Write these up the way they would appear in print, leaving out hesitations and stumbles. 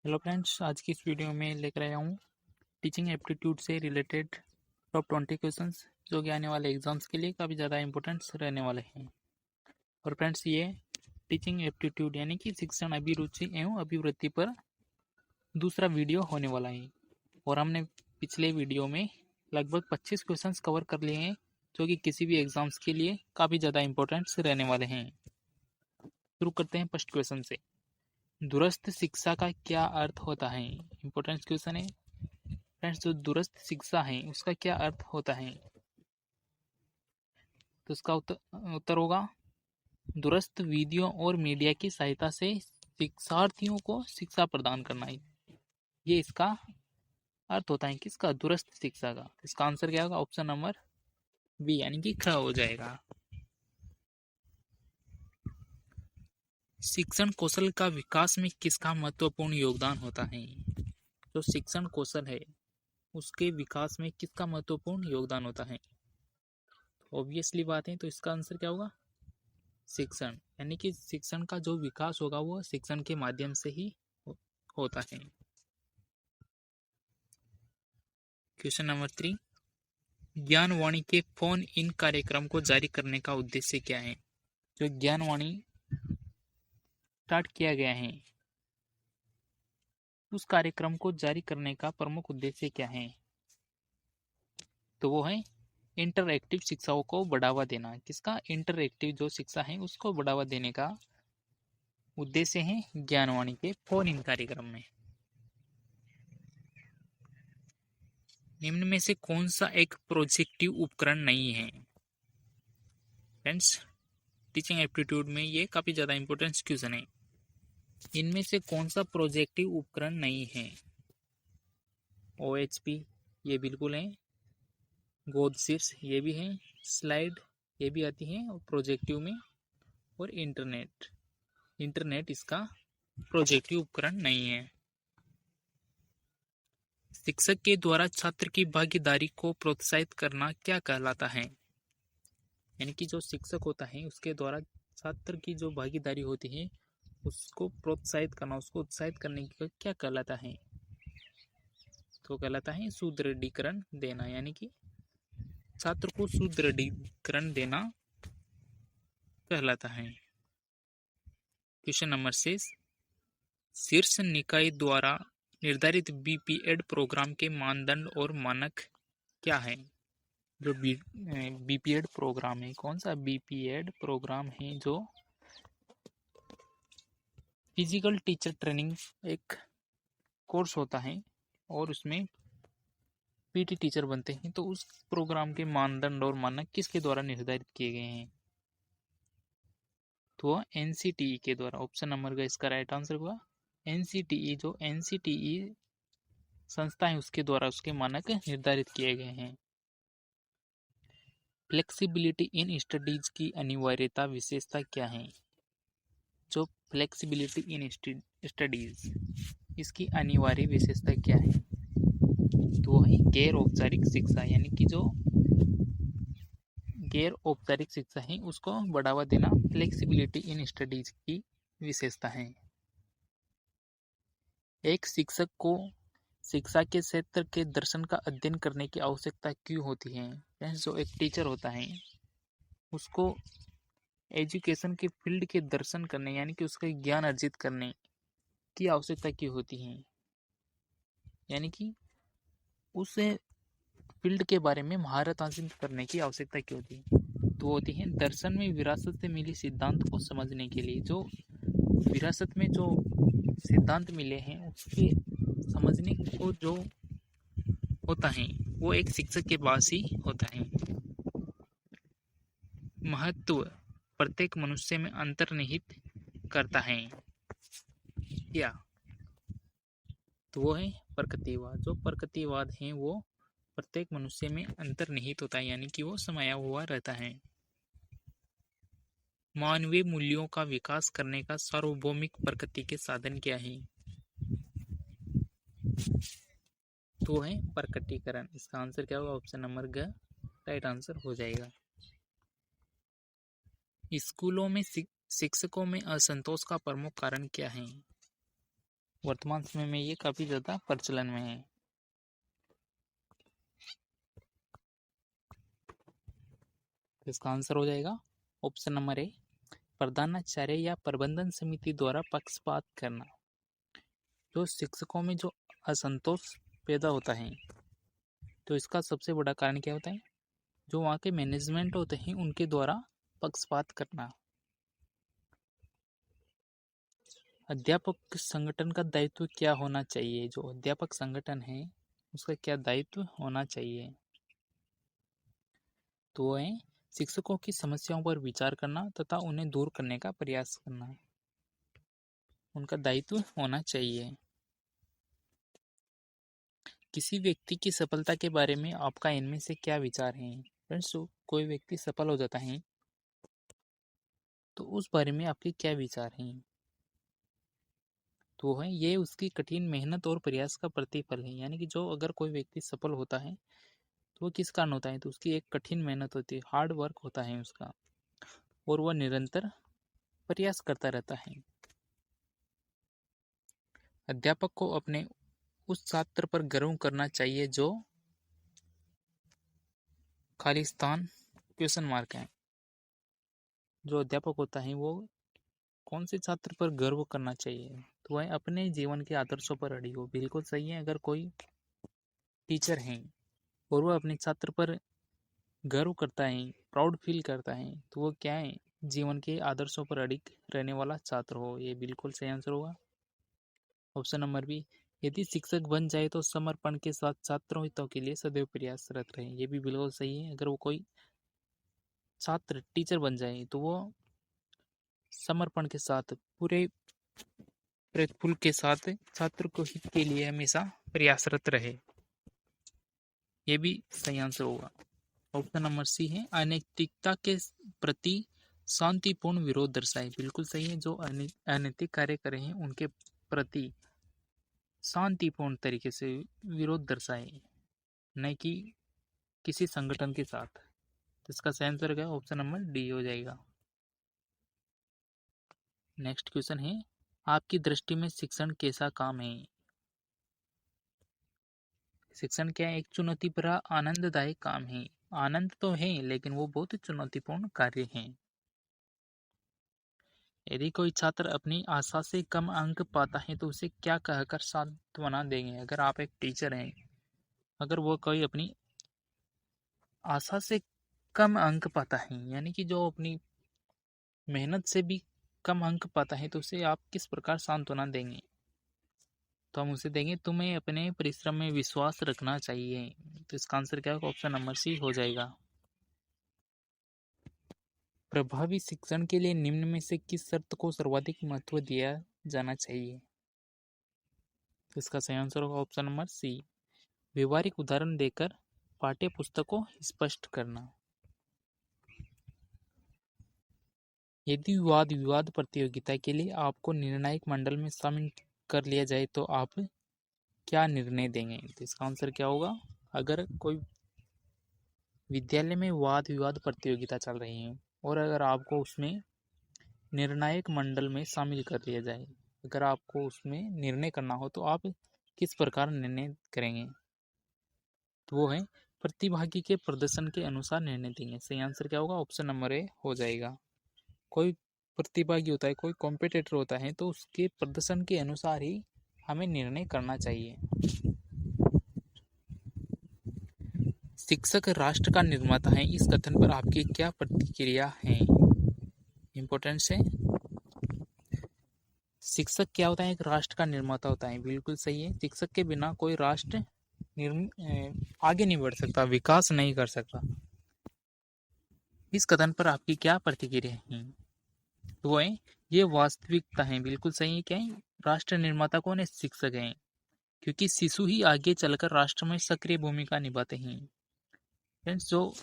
Hello friends, आज की इस वीडियो में लेकर आया हूँ टीचिंग एप्टीट्यूड से रिलेटेड टॉप 20 क्वेश्चंस जो कि आने वाले एग्जाम्स के लिए काफ़ी ज़्यादा इंपॉर्टेंट्स रहने वाले हैं। और फ्रेंड्स, ये टीचिंग एप्टीट्यूड यानी कि शिक्षण अभिरुचि एवं अभिवृत्ति पर दूसरा वीडियो होने वाला है। और हमने पिछले वीडियो में लगभग 25 क्वेश्चंस कवर कर लिए हैं जो कि किसी भी एग्जाम्स के लिए काफ़ी ज़्यादा इंपॉर्टेंट्स रहने वाले हैं। शुरू करते हैं फर्स्ट क्वेश्चन से। दूरस्थ शिक्षा का क्या अर्थ होता है? इंपॉर्टेंट क्वेश्चन है फ्रेंड्स। जो दूरस्थ शिक्षा है उसका क्या अर्थ होता है? तो उसका उत्तर होगा दूरस्थ वीडियो और मीडिया की सहायता से शिक्षार्थियों को शिक्षा प्रदान करना है। ये इसका अर्थ होता है किसका? दूरस्थ शिक्षा का। इसका आंसर क्या होगा? ऑप्शन नंबर बी यानी कि ख हो जाएगा। शिक्षण कौशल का विकास में किसका महत्वपूर्ण योगदान होता है? जो शिक्षण कौशल है उसके विकास में किसका महत्वपूर्ण योगदान होता है? ऑब्वियसली बात है, तो इसका आंसर क्या होगा? शिक्षण। यानी कि शिक्षण का जो विकास होगा वो शिक्षण के माध्यम से ही होता है। क्वेश्चन नंबर 3, ज्ञानवाणी के फोन इन कार्यक्रम को जारी करने का उद्देश्य क्या है? जो ज्ञानवाणी स्टार्ट किया गया है उस कार्यक्रम को जारी करने का प्रमुख उद्देश्य क्या है? तो वो है इंटरएक्टिव शिक्षाओं को बढ़ावा देना। किसका? इंटरएक्टिव जो शिक्षा है उसको बढ़ावा देने का उद्देश्य है ज्ञानवाणी के फोन इन कार्यक्रम में। निम्न में से कौन सा एक प्रोजेक्टिव उपकरण नहीं है? फ्रेंड्स, टीचिंग एप्टीट्यूड में ये काफी ज्यादा इंपॉर्टेंट क्वेश्चन है। इनमें से कौन सा प्रोजेक्टिव उपकरण नहीं है? OHP ये बिल्कुल है, गोद शीर्ष ये भी है, स्लाइड ये भी आती है और प्रोजेक्टिव में, और इंटरनेट इसका प्रोजेक्टिव उपकरण नहीं है। शिक्षक के द्वारा छात्र की भागीदारी को प्रोत्साहित करना क्या कहलाता है? यानी कि जो शिक्षक होता है उसके द्वारा छात्र की जो भागीदारी होती है उसको प्रोत्साहित करना, उसको उत्साहित करने का क्या कहलाता है? तो कहलाता है सुदृढ़ीकरण देना। यानी कि छात्र को सुदृढ़ीकरण देना कहलाता है। क्वेश्चन नंबर 6, शीर्ष निकाय द्वारा निर्धारित बीपीएड प्रोग्राम के मानदंड और मानक क्या है? जो बीपीएड प्रोग्राम है, कौन सा बीपीएड प्रोग्राम है? जो फिजिकल टीचर ट्रेनिंग एक कोर्स होता है और उसमें पीटी टीचर बनते हैं। तो उस प्रोग्राम के मानदंड और मानक किसके द्वारा निर्धारित किए गए हैं? तो एनसीटीई के द्वारा। ऑप्शन नंबर का इसका राइट आंसर हुआ एनसीटीई। जो एनसीटीई संस्था है उसके द्वारा उसके मानक निर्धारित किए गए हैं। फ्लेक्सिबिलिटी इन स्टडीज की अनिवार्यता विशेषता क्या है? जो फ्लेक्सिबिलिटी इन स्टडीज इसकी अनिवार्य विशेषता क्या है? तो वो है गैर औपचारिक शिक्षा। यानी कि जो गैर औपचारिक शिक्षा है उसको बढ़ावा देना फ्लेक्सिबिलिटी इन स्टडीज की विशेषता है। एक शिक्षक को शिक्षा के क्षेत्र के दर्शन का अध्ययन करने की आवश्यकता क्यों होती है? जो एक टीचर होता है उसको एजुकेशन के फील्ड के दर्शन करने यानी कि उसका ज्ञान अर्जित करने की आवश्यकता क्यों होती है? यानी कि उस फील्ड के बारे में महारत हासिल करने की आवश्यकता क्यों होती है? तो होती है दर्शन में विरासत से मिली सिद्धांत को समझने के लिए। जो विरासत में जो सिद्धांत मिले हैं उसके समझने को जो होता है वो एक शिक्षक के पास ही होता है। महत्व प्रत्येक मनुष्य में अंतर्निहित करता है क्या? तो वो है प्रकृतिवाद। जो प्रकृतिवाद है वो प्रत्येक मनुष्य में अंतर्निहित होता है यानी कि वो समाया हुआ रहता है। मानवीय मूल्यों का विकास करने का सार्वभौमिक प्रकृति के साधन क्या है? तो है प्रकटीकरण। इसका आंसर क्या होगा? ऑप्शन नंबर ग राइट आंसर हो जाएगा। स्कूलों में शिक्षकों में असंतोष का प्रमुख कारण क्या है? वर्तमान समय में ये काफी ज्यादा प्रचलन में है। इसका आंसर हो जाएगा ऑप्शन नंबर ए, प्रधानाचार्य या प्रबंधन समिति द्वारा पक्षपात करना। जो शिक्षकों में जो असंतोष पैदा होता है, तो इसका सबसे बड़ा कारण क्या होता है? जो वहाँ के मैनेजमेंट होते हैं उनके द्वारा पक्षपात करना। अध्यापक संगठन का दायित्व क्या होना चाहिए? जो अध्यापक संगठन है उसका क्या दायित्व होना चाहिए? तो वो है शिक्षकों की समस्याओं पर विचार करना तथा उन्हें दूर करने का प्रयास करना, उनका दायित्व होना चाहिए। किसी व्यक्ति की सफलता के बारे में आपका इनमें से क्या विचार है? फ्रेंड्स, कोई व्यक्ति सफल हो जाता है तो उस बारे में आपके क्या विचार हैं? तो है ये उसकी कठिन मेहनत और प्रयास का प्रतिफल है। यानी कि जो अगर कोई व्यक्ति सफल होता है तो वो किस कारण होता है? तो उसकी एक कठिन मेहनत होती है, हार्ड वर्क होता है उसका, और वह निरंतर प्रयास करता रहता है। अध्यापक को अपने उस छात्र पर गर्व करना चाहिए जो खालिस्तान क्वेश्चन मार्क है। जो अध्यापक होता है वो कौन से छात्र पर गर्व करना चाहिए? तो वह अपने जीवन के आदर्शों पर अड़ी हो। बिल्कुल सही है। अगर कोई टीचर है और वह अपने छात्र पर गर्व करता है, प्राउड फील करता है, तो वो क्या है? जीवन के आदर्शों पर अडिग रहने वाला छात्र हो। ये बिल्कुल सही आंसर होगा ऑप्शन नंबर बी। यदि शिक्षक बन जाए तो समर्पण के साथ छात्रों हितों के लिए सदैव प्रयासरत रहे। ये भी बिल्कुल सही है। अगर वो कोई छात्र टीचर बन जाए तो वो समर्पण के साथ, पूरे प्रयत्न के साथ छात्र को हित के लिए हमेशा प्रयासरत रहे। ये भी सही आंसर होगा। ऑप्शन नंबर सी है, अनैतिकता के प्रति शांतिपूर्ण विरोध दर्शाए। बिल्कुल सही है। जो अनैतिक कार्य करे हैं उनके प्रति शांतिपूर्ण तरीके से विरोध दर्शाए, न कि किसी संगठन के साथ। तो इसका सही आंसर क्या? ऑप्शन नंबर डी हो जाएगा। नेक्स्ट क्वेश्चन है, आपकी दृष्टि में शिक्षण कैसा काम है? शिक्षण क्या है? एक चुनौती भरा आनंददायक काम है। आनंद तो है लेकिन वो बहुत चुनौतीपूर्ण कार्य है। यदि कोई छात्र अपनी आशा से कम अंक पाता है तो उसे क्या कहकर सांत्वना देंगे? अगर आप एक टीचर हैं, अगर वो कोई अपनी आशा से कम अंक पाता है, यानी कि जो अपनी मेहनत से भी कम अंक पाता है, तो उसे आप किस प्रकार सांत्वना देंगे? तो हम उसे देंगे, तुम्हें अपने परिश्रम में विश्वास रखना चाहिए। तो इसका आंसर क्या होगा? ऑप्शन नंबर सी हो जाएगा। प्रभावी शिक्षण के लिए निम्न में से किस शर्त को सर्वाधिक महत्व दिया जाना चाहिए? तो इसका सही आंसर होगा ऑप्शन नंबर सी, व्यवहारिक उदाहरण देकर पाठ्य पुस्तक को स्पष्ट करना। यदि वाद विवाद प्रतियोगिता के लिए आपको निर्णायक मंडल में शामिल कर लिया जाए तो आप क्या निर्णय देंगे? तो इसका आंसर क्या होगा? अगर कोई विद्यालय में वाद विवाद प्रतियोगिता चल रही है और अगर आपको उसमें निर्णायक मंडल में शामिल कर लिया जाए, अगर आपको उसमें निर्णय करना हो तो आप किस प्रकार निर्णय करेंगे? तो वो है प्रतिभागी के प्रदर्शन के अनुसार निर्णय देंगे। सही आंसर क्या होगा? ऑप्शन नंबर ए हो जाएगा। कोई प्रतिभागी होता है, कोई कॉम्पिटिटर होता है, तो उसके प्रदर्शन के अनुसार ही हमें निर्णय करना चाहिए। शिक्षक राष्ट्र का निर्माता है, इस कथन पर आपकी क्या प्रतिक्रिया है? इंपॉर्टेंस है। शिक्षक क्या होता है? एक राष्ट्र का निर्माता होता है। बिल्कुल सही है। शिक्षक के बिना कोई राष्ट्र आगे नहीं बढ़ सकता, विकास नहीं कर सकता। इस कथन पर आपकी क्या प्रतिक्रिया है? तो वो है, ये वास्तविकता है। बिल्कुल सही है। क्या है? राष्ट्र निर्माता कौन है? शिक्षक है, क्योंकि शिशु ही आगे चलकर राष्ट्र में सक्रिय भूमिका निभाते हैं। फ्रेंड्स, जो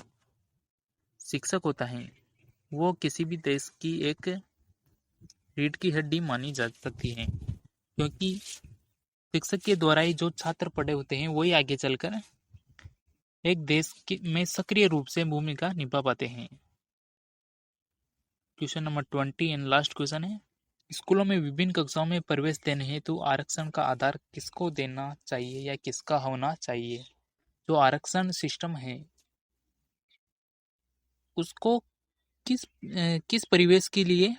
शिक्षक होता है वो किसी भी देश की एक रीढ़ की हड्डी मानी जा सकती है, क्योंकि शिक्षक के द्वारा ही जो छात्र पढ़े होते हैं वही आगे चलकर एक देश में सक्रिय रूप से भूमिका निभा पाते हैं। Question number 20 and last question है, स्कूलों में विभिन्न कक्षाओं में प्रवेश देने हेतु आरक्षण का आधार किसको देना चाहिए या किसका होना चाहिए? जो आरक्षण सिस्टम है उसको किस परिवेश के लिए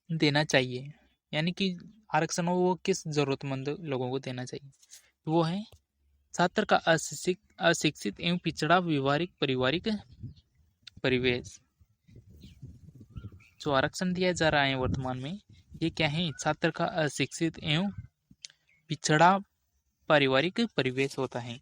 देना चाहिए, यानी कि आरक्षण हो वो किस जरूरतमंद लोगों को देना चाहिए? वो है छात्र का अशिक्षित एवं पिछड़ा व्यवहारिक पारिवारिक परिवेश। जो आरक्षण दिया जा रहा है वर्तमान में, ये क्या है? छात्र का अशिक्षित एवं पिछड़ा पारिवारिक परिवेश होता है।